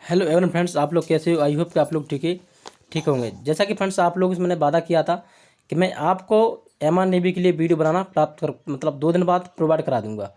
Hello everyone friends, आप लोग कैसे हो? आई होप कि आप लोग ठीक होंगे। जैसा कि फ्रेंड्स आप लोगों से मैंने वादा किया था कि मैं आपको एमआर नेवी के लिए वीडियो बनाना प्राप्त कर मतलब 2 दिन बाद प्रोवाइड करा दूंगा।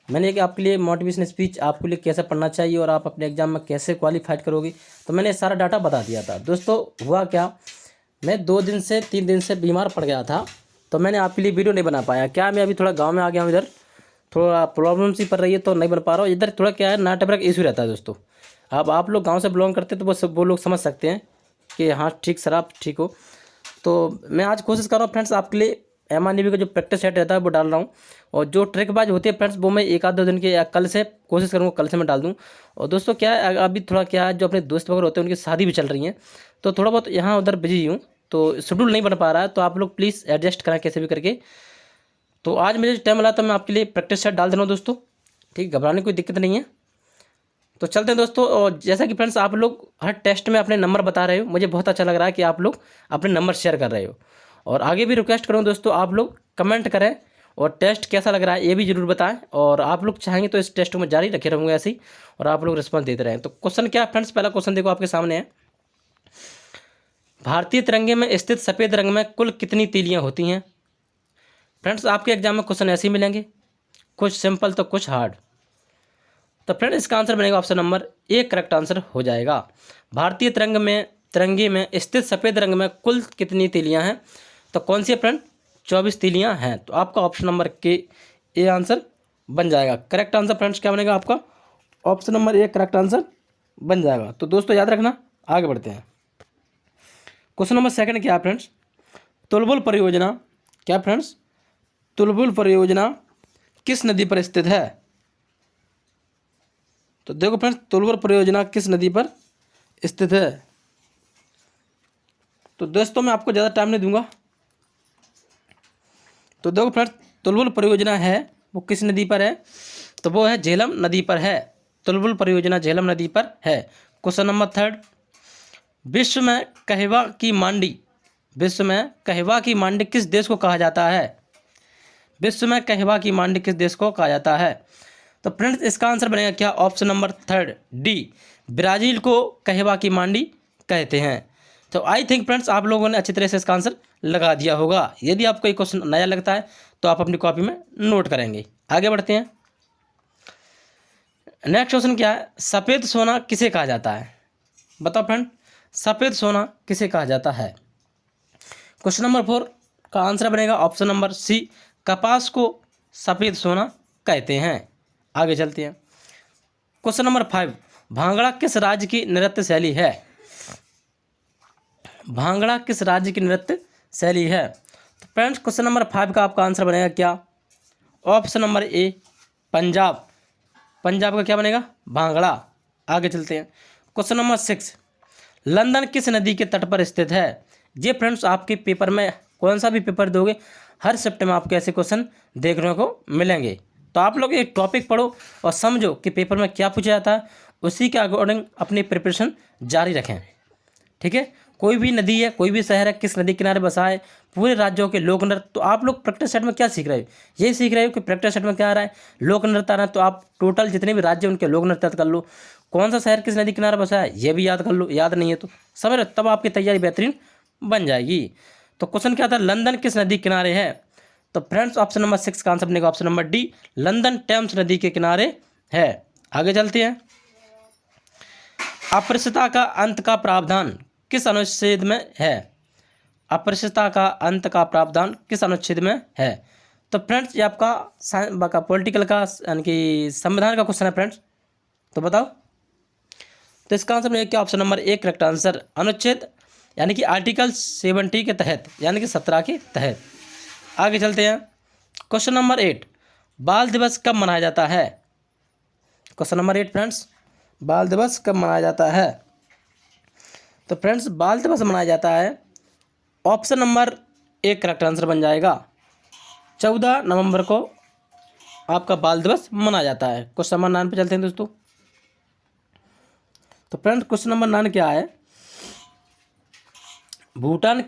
मैंने कि आपके लिए मोटिवेशन स्पीच आपके लिए कैसे पढ़ना चाहिए और आप अपने एग्जाम में कैसे क्वालिफाइड करोगे, तो मैंने सारा डाटा बता दिया था। दोस्तों हुआ क्या, मैं 2 दिन से 3 दिन से बीमार पड़ गया था, तो मैंने आपके लिए वीडियो नहीं बना पाया। क्या मैं अभी थोड़ा गाँव में आ गया हूँ, इधर थोड़ा प्रॉब्लम सी पड़ रही है तो नहीं बन पा रहा हूँ। इधर थोड़ा क्या है, नेटवर्क इशू रहता है दोस्तों। अब आप लोग गांव से बिलोंग करते हैं तो वो लोग समझ सकते हैं कि हाँ ठीक सर, आप ठीक हो। तो मैं आज कोशिश कर रहा हूँ फ्रेंड्स आपके लिए एम का जो प्रैक्टिस सेट रहता है वो डाल रहा हूँ। और जो ट्रिकबाज होती है फ्रेंड्स वो मैं एक आध 2 दिन के या कल से कोशिश करूँगा, कल से मैं डाल दूँ। और दोस्तों क्या है, अभी थोड़ा क्या है, जो अपने दोस्त वगैरह होते हैं उनकी शादी भी चल रही है, तो थोड़ा बहुत यहाँ उधर बिजी हूँ, तो शेड्यूल नहीं बन पा रहा है। तो आप लोग प्लीज़ एडजस्ट करें कैसे भी करके। तो आज मुझे टाइम मिला तो मैं आपके लिए प्रैक्टिस सेट डाल दे रहा हूँ दोस्तों। ठीक, घबराने की कोई दिक्कत नहीं है। तो चलते हैं दोस्तों। और जैसा कि फ्रेंड्स आप लोग हर टेस्ट में अपने नंबर बता रहे हो, मुझे बहुत अच्छा लग रहा है कि आप लोग अपने नंबर शेयर कर रहे हो। और आगे भी रिक्वेस्ट करूँ दोस्तों, आप लोग कमेंट करें और टेस्ट कैसा लग रहा है ये भी जरूर बताएं। और आप लोग चाहेंगे तो इस टेस्ट को मैं जारी रखे रहूँगा ऐसे ही, और आप लोग रिस्पॉन्स देते रहें। तो क्वेश्चन क्या है फ्रेंड्स, पहला क्वेश्चन देखो आपके सामने है। भारतीय तिरंगे में स्थित सफ़ेद रंग में कुल कितनी तीलियाँ होती हैं? फ्रेंड्स आपके एग्जाम में क्वेश्चन ऐसे ही मिलेंगे, कुछ सिंपल तो कुछ हार्ड। तो फ्रेंड इसका आंसर बनेगा ऑप्शन नंबर ए, करेक्ट आंसर हो जाएगा। भारतीय तिरंगे में स्थित सफ़ेद रंग में कुल कितनी तीलियां हैं? तो कौन सी है फ्रेंड? 24 तीलियां हैं। तो आपका ऑप्शन नंबर के ए आंसर बन जाएगा। करेक्ट आंसर फ्रेंड्स क्या बनेगा आपका? Option number A correct answer बन जाएगा। तो दोस्तों याद रखना, आगे बढ़ते हैं। क्वेश्चन नंबर सेकंड क्या है फ्रेंड्स? तुलबुल परियोजना, क्या फ्रेंड्स? तुलबुल परियोजना किस नदी पर स्थित है? तो देखो फ्रेंड्स, तुलबुल परियोजना किस नदी पर स्थित है? तो दोस्तों मैं आपको ज़्यादा टाइम नहीं दूंगा। तो देखो फ्रेंड्स, तुलबुल परियोजना है वो किस नदी पर है? तो वो है झेलम नदी पर है। तुलबुल परियोजना झेलम नदी पर है। क्वेश्चन नंबर थर्ड, विश्व में कहवा की मांडी, विश्व में कहवा की मांडी किस देश को कहा जाता है? विश्व में कहवा की मांडी किस देश को कहा जाता है? तो फ्रेंड्स इसका आंसर बनेगा क्या? Option number third D, Brazil को कहवा की मांडी कहते हैं। तो आई थिंक फ्रेंड्स आप लोगों ने अच्छी तरह से इसका आंसर लगा दिया होगा। यदि आपको ये क्वेश्चन नया लगता है तो आप अपनी कॉपी में नोट करेंगे। आगे बढ़ते हैं। नेक्स्ट क्वेश्चन क्या है? सफ़ेद सोना किसे कहा जाता है? बताओ फ्रेंड, सफ़ेद सोना किसे कहा जाता है? क्वेश्चन नंबर 4 का आंसर बनेगा ऑप्शन नंबर सी, कपास को सफ़ेद सोना कहते हैं। आगे चलते हैं। क्वेश्चन नंबर 5, भांगड़ा किस राज्य की नृत्य शैली है? भांगड़ा किस राज्य की नृत्य शैली है? तो फ्रेंड्स क्वेश्चन नंबर 5 का आपका आंसर बनेगा क्या? ऑप्शन नंबर ए, पंजाब। पंजाब का क्या बनेगा? भांगड़ा। आगे चलते हैं। क्वेश्चन नंबर 6, लंदन किस नदी के तट पर स्थित है? ये फ्रेंड्स आपके पेपर में कौन सा भी पेपर दोगे, हर शिफ्ट में आपको ऐसे क्वेश्चन देखने को मिलेंगे। तो आप लोग एक टॉपिक पढ़ो और समझो कि पेपर में क्या पूछा जाता है, उसी के अकॉर्डिंग अपनी प्रिपरेशन जारी रखें। ठीक है, कोई भी नदी है, कोई भी शहर है, किस नदी किनारे बसा है, पूरे राज्यों के लोक नृत्य। तो आप लोग प्रैक्टिस सेट में क्या सीख रहे हो? ये सीख रहे हो कि प्रैक्टिस सेट में क्या आ रहा है, लोक नृत्य आ रहा है। तो आप टोटल जितने भी राज्य उनके लोक नृत्य कर लो। कौन सा शहर किस नदी किनारे बसा है ये भी याद कर लो, याद नहीं है तो समझ रहे, तब आपकी तैयारी बेहतरीन बन जाएगी। तो क्वेश्चन क्या था? लंदन किस नदी किनारे है? तो फ्रेंड्स ऑप्शन नंबर 6 का आंसर बनेगा option number D, London Thames नदी के किनारे है। आगे चलते हैं। अस्पृश्यता का अंत का प्रावधान किस अनुच्छेद में है? अस्पृश्यता का अंत का प्रावधान किस अनुच्छेद में है? तो फ्रेंड्स ये आपका पॉलिटिकल का यानी कि संविधान का क्वेश्चन है फ्रेंड्स। तो बताओ, तो इसका आंसर में क्या? Option number A correct answer, अनुच्छेद यानी कि आर्टिकल 70 के तहत, यानी कि 17 के तहत। आगे चलते हैं। क्वेश्चन नंबर 8, बाल दिवस कब मनाया जाता है? क्वेश्चन नंबर 8 फ्रेंड्स, बाल दिवस कब मनाया जाता है? तो फ्रेंड्स बाल दिवस मनाया जाता है, option number A correct answer बन जाएगा। 14 नवंबर को आपका बाल दिवस मनाया जाता है। क्वेश्चन नंबर 9 पे चलते हैं दोस्तों। तो फ्रेंड्स क्वेश्चन नंबर 9 क्या है? भूटान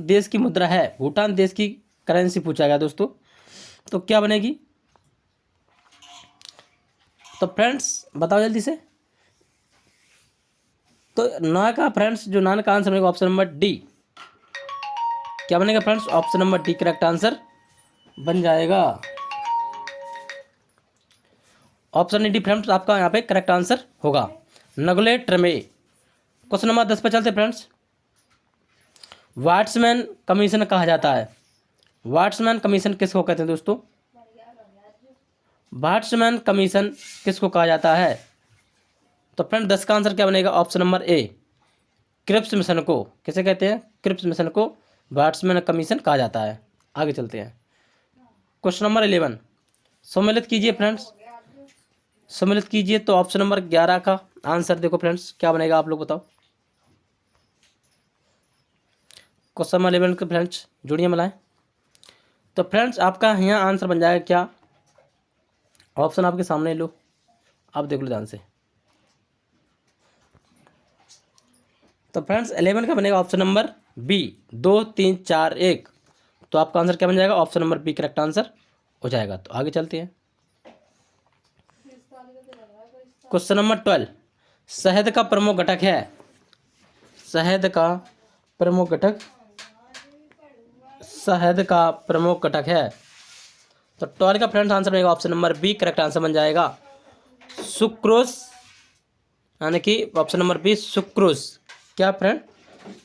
देश की मुद्रा है? भूटान देश की करेंसी पूछा गया दोस्तों, तो क्या बनेगी? तो फ्रेंड्स बताओ जल्दी से। तो ना का फ्रेंड्स जो ना का आंसर बनेगा ऑप्शन नंबर डी। क्या बनेगा friends? Option number D correct answer बन जाएगा। ऑप्शन डी फ्रेंड्स आपका यहाँ पे करेक्ट आंसर होगा। नगले ट्रमे। क्वेश्चन नंबर 10 पे चलते फ्रेंड्स। वाट्समैन कमीशन कहा जाता है। वाट्समैन कमीशन किसको कहते हैं दोस्तों? वाट्समैन कमीशन किसको कहा जाता है? तो फ्रेंड 10 का आंसर क्या बनेगा? Option number A Cripps Mission को। किसे कहते हैं? क्रिप्स मिशन को वाट्समैन कमीशन कहा जाता है। आगे चलते हैं। क्वेश्चन नंबर 11 सम्मिलित कीजिए फ्रेंड्स, सम्मिलित कीजिए। तो ऑप्शन नंबर 11 का आंसर देखो फ्रेंड्स क्या बनेगा, आप लोग बताओ। क्वेश्चन नंबर 11 के फ्रेंड्स जोड़िए मिलाएं। तो फ्रेंड्स आपका यहाँ आंसर बन जाएगा क्या? ऑप्शन आपके सामने लो, आप देख लो ध्यान से। तो फ्रेंड्स 11 का बनेगा ऑप्शन नंबर बी 2 3 4 1। तो आपका आंसर क्या बन जाएगा? Option number B correct answer हो जाएगा। तो आगे चलते हैं। क्वेश्चन नंबर 12 शहद का प्रमुख घटक है। शहद का प्रमुख घटक, शहद का प्रमुख घटक है। तो 12 का फ्रेंड्स आंसर बनेगा option number B correct answer बन जाएगा सुक्रोज, यानी कि ऑप्शन नंबर बी सुक्रोज। क्या फ्रेंड?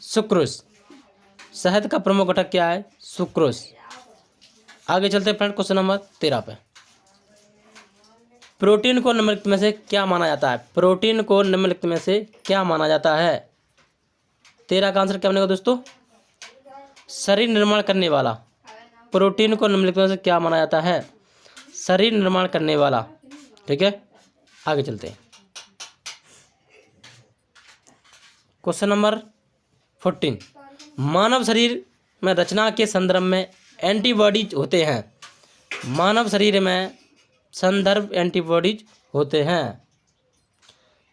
सुक्रोज। शहद का प्रमुख घटक क्या है? सुक्रोज। आगे चलते हैं फ्रेंड क्वेश्चन नंबर 13 पे। प्रोटीन को निम्नलिखित में से क्या माना जाता है? प्रोटीन को निम्नलिखित में से क्या माना जाता है? 13 का आंसर क्या बनेगा दोस्तों? शरीर निर्माण करने वाला। प्रोटीन को निम्नलिखित में से क्या माना जाता है? शरीर निर्माण करने वाला। ठीक है, आगे चलते हैं। क्वेश्चन नंबर 14 मानव शरीर में रचना के संदर्भ में एंटीबॉडीज होते हैं। मानव शरीर में संदर्भ एंटीबॉडीज होते हैं।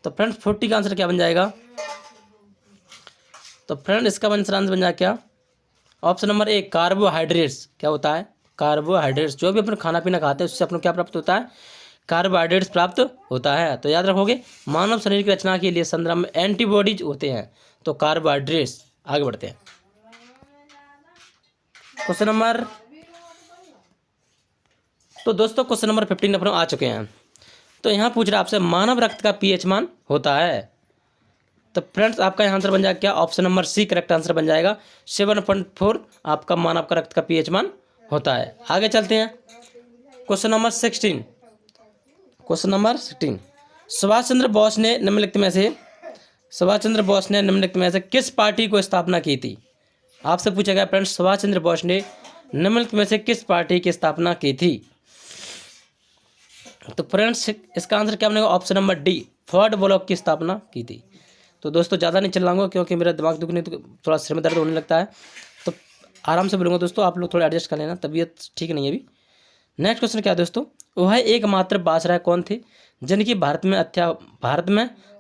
तो फ्रेंड्स 40 का आंसर क्या बन जाएगा? तो फ्रेंड इसका आंसर बन जाएगा क्या? ऑप्शन नंबर ए कार्बोहाइड्रेट्स। क्या होता है? कार्बोहाइड्रेट्स। जो भी अपन खाना पीना खाते हैं उससे अपन को क्या प्राप्त होता है? कार्बोहाइड्रेट्स प्राप्त होता है। तो याद रखोगे मानव शरीर की रचना के लिए संदर्भ में एंटीबॉडीज होते हैं, तो कार्बोहाइड्रेट्स। आगे बढ़ते हैं। क्वेश्चन नंबर, तो दोस्तों क्वेश्चन नंबर 15 अपन आ चुके हैं। तो यहाँ पूछ रहा है आपसे मानव रक्त का पीएच मान होता है। तो फ्रेंड्स आपका यहाँ आंसर बन जाएगा क्या? Option number C correct answer बन जाएगा। 7.4 आपका मानव का रक्त का पीएच मान होता है। आगे चलते हैं। Question number 16। Question number 16 Subhash Chandra Bose ने निम्नलिखित में से, सुभाष चंद्र बोस ने निम्नलिखित में से किस पार्टी को स्थापना की थी? आपसे पूछा गया फ्रेंड्स सुभाष चंद्र बोस ने निम्नलिखित में से किस पार्टी की स्थापना की थी? तो फ्रेंड्स इसका आंसर क्या बनेगा? Option number D forward block की स्थापना की थी। तो दोस्तों ज़्यादा नहीं चिल्लाऊंगा क्योंकि मेरा दिमाग दुखने तो थोड़ा सिर में दर्द होने लगता है, तो आराम से बोलूँगा दोस्तों, आप लोग थोड़ा एडजस्ट कर लेना, तबीयत ठीक नहीं है अभी। नेक्स्ट क्वेश्चन क्या है दोस्तों? वह एकमात्र बादशाह कौन थे जिनकी भारत में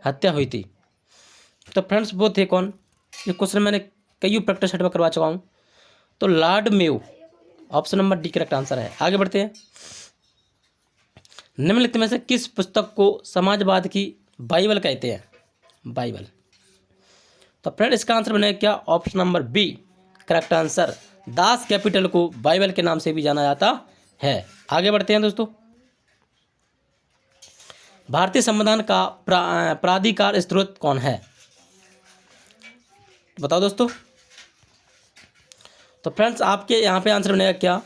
हत्या हुई थी? तो फ्रेंड्स वो थे कौन? ये क्वेश्चन मैंने कई प्रैक्टिस सेट में करवा चुका हूँ। तो Lord Mayo. Option number D correct answer है। आगे बढ़ते हैं। निम्नलिखित में से किस पुस्तक को समाजवाद की बाइबल कहते हैं? बाइबल। तो फ्रेंड इसका आंसर बनेगा क्या? Option number B correct answer. Das Kapital को बाइबल के नाम से भी जाना जाता है। आगे बढ़ते हैं दोस्तों। भारतीय संविधान का प्राधिकार स्रोत कौन है? बताओ दोस्तों। तो फ्रेंड्स आपके यहाँ पे आंसर बनेगा क्या?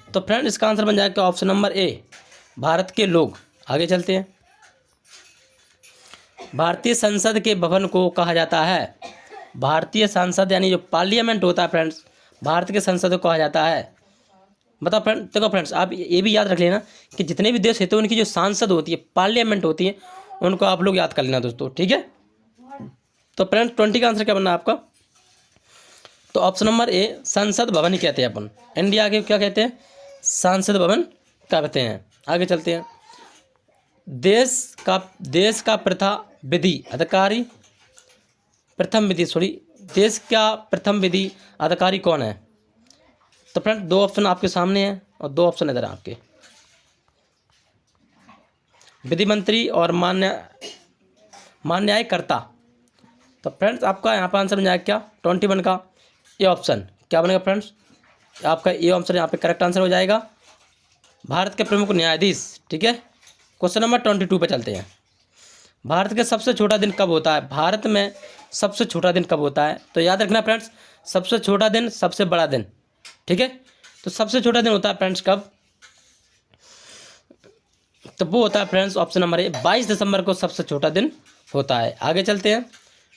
तो फ्रेंड इसका आंसर बन जाएगा ऑप्शन नंबर ए भारत के लोग। आगे चलते हैं। भारतीय संसद के भवन को कहा जाता है, भारतीय संसद यानी जो पार्लियामेंट होता है फ्रेंड्स, भारत के संसद को कहा जाता है। बताओ फ्रेंड, देखो फ्रेंड्स आप ये भी याद रख लेना कि जितने भी देश होते हैं उनकी जो सांसद होती है, पार्लियामेंट होती है, उनको आप लोग याद कर लेना दोस्तों, ठीक है। तो फ्रेंड्स 20 का आंसर क्या बनना है आपका? तो ऑप्शन नंबर ए संसद भवन ही कहते हैं अपन, इंडिया के क्या कहते हैं? संसद भवन कहते हैं। आगे चलते हैं। देश का प्रथा विधि अधिकारी प्रथम विधि देश का प्रथम विधि अधिकारी कौन है? तो फ्रेंड दो ऑप्शन आपके सामने हैं और दो ऑप्शन इधर हैं आपके। विधि मंत्री और न्यायकर्ता। तो फ्रेंड्स आपका यहाँ पर आंसर बन जाएगा क्या 21 का ए ऑप्शन। क्या बनेगा फ्रेंड्स, आपका ए ऑप्शन यहाँ पे करेक्ट आंसर हो जाएगा, भारत के प्रमुख न्यायाधीश। ठीक है, क्वेश्चन नंबर 22 पे चलते हैं। भारत के सबसे छोटा दिन कब होता है? भारत में सबसे छोटा दिन कब होता है? तो याद रखना फ्रेंड्स, सबसे छोटा दिन सबसे बड़ा दिन। ठीक है, तो सबसे छोटा दिन होता है फ्रेंड्स कब? तो वो होता है फ्रेंड्स ऑप्शन नंबर ए 22 दिसंबर को सबसे छोटा दिन होता है। आगे चलते हैं।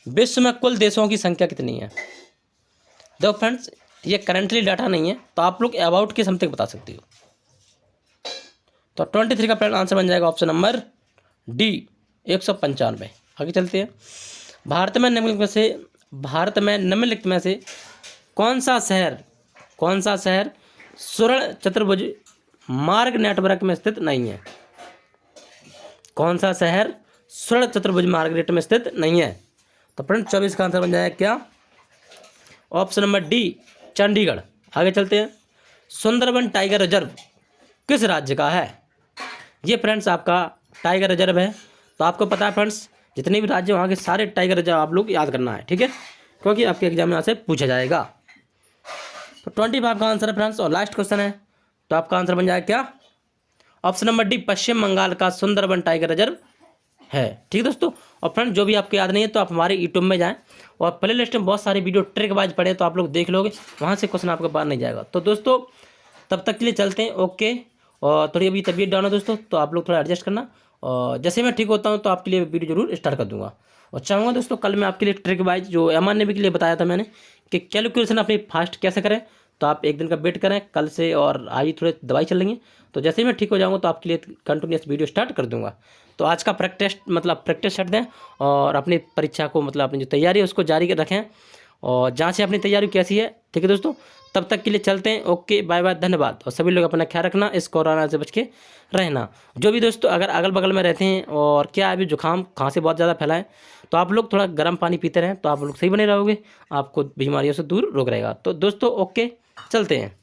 विश्व में कुल देशों की संख्या कितनी है? देखो फ्रेंड्स, ये करंटली डाटा नहीं है, तो आप लोग अबाउट की समथिंग बता सकते हो। तो 23 का फ्रेंड आंसर बन जाएगा ऑप्शन नंबर डी 195। आगे चलते हैं। भारत में निम्नलिखित में से कौन सा शहर स्वर्ण चतुर्भुज मार्ग नेटवर्क में स्थित नहीं है? कौन सा शहर स्वर्ण चतुर्भुज मार्ग नेट में स्थित नहीं है? तो फ्रेंड 24 का आंसर बन जाएगा क्या ऑप्शन नंबर डी चंडीगढ़। आगे चलते हैं। सुंदरबन टाइगर रिजर्व किस राज्य का है? ये फ्रेंड्स आपका टाइगर रिजर्व है। तो आपको पता है फ्रेंड्स, जितने भी राज्य वहाँ के सारे टाइगर रिजर्व आप लोग याद करना है। ठीक है, क्योंकि आपके एग्जाम में यहाँ से पूछा जाएगा। तो 25 का आंसर है फ्रेंड्स, और लास्ट क्वेश्चन है। तो आपका आंसर बन जाएगा क्या ऑप्शन नंबर डी पश्चिम बंगाल का सुंदरबन टाइगर रिजर्व है। ठीक है दोस्तों, और फ्रेंड जो भी आपको याद नहीं है तो आप हमारे यूट्यूब में जाएं और प्ले लिस्ट में बहुत सारे वीडियो ट्रिक वाइज पढ़े, तो आप लोग देख लोगे, वहाँ से क्वेश्चन आपके पास नहीं जाएगा। तो दोस्तों तब तक के लिए चलते हैं, ओके। और थोड़ी अभी तबीयत डाउन है दोस्तों, तो आप लोग थोड़ा एडजस्ट करना, और जैसे मैं ठीक होता हूँ तो आपके लिए वीडियो जरूर स्टार्ट कर दूँगा। और चाहूँगा दोस्तों कल मैं आपके लिए ट्रिक वाइज जो एमआर नेवी के लिए बताया था मैंने कि कैलकुलेशन अपनी फास्ट कैसे करें, तो आप एक दिन का वेट करें कल से, और आज थोड़े दवाई चल रही है, तो जैसे ही मैं ठीक हो जाऊँगा तो आपके लिए कंटिन्यूस वीडियो स्टार्ट कर दूँगा। तो आज का प्रैक्टिस सेट दें, और अपनी परीक्षा को अपनी जो तैयारी है उसको जारी रखें, और जांचें अपनी तैयारी कैसी है। ठीक है दोस्तों, तब तक के लिए चलते हैं, ओके, बाय बाय, धन्यवाद। और सभी लोग अपना ख्याल रखना, इस कोरोना से बच के रहना। जो भी दोस्तों अगर अगल बगल में रहते हैं और क्या अभी जुकाम खांसी बहुत ज़्यादा फैला है, तो आप लोग थोड़ा गर्म पानी पीते रहें, तो आप लोग सही बने रहोगे, आपको बीमारियों से दूर रोक रहेगा। तो दोस्तों ओके, चलते हैं।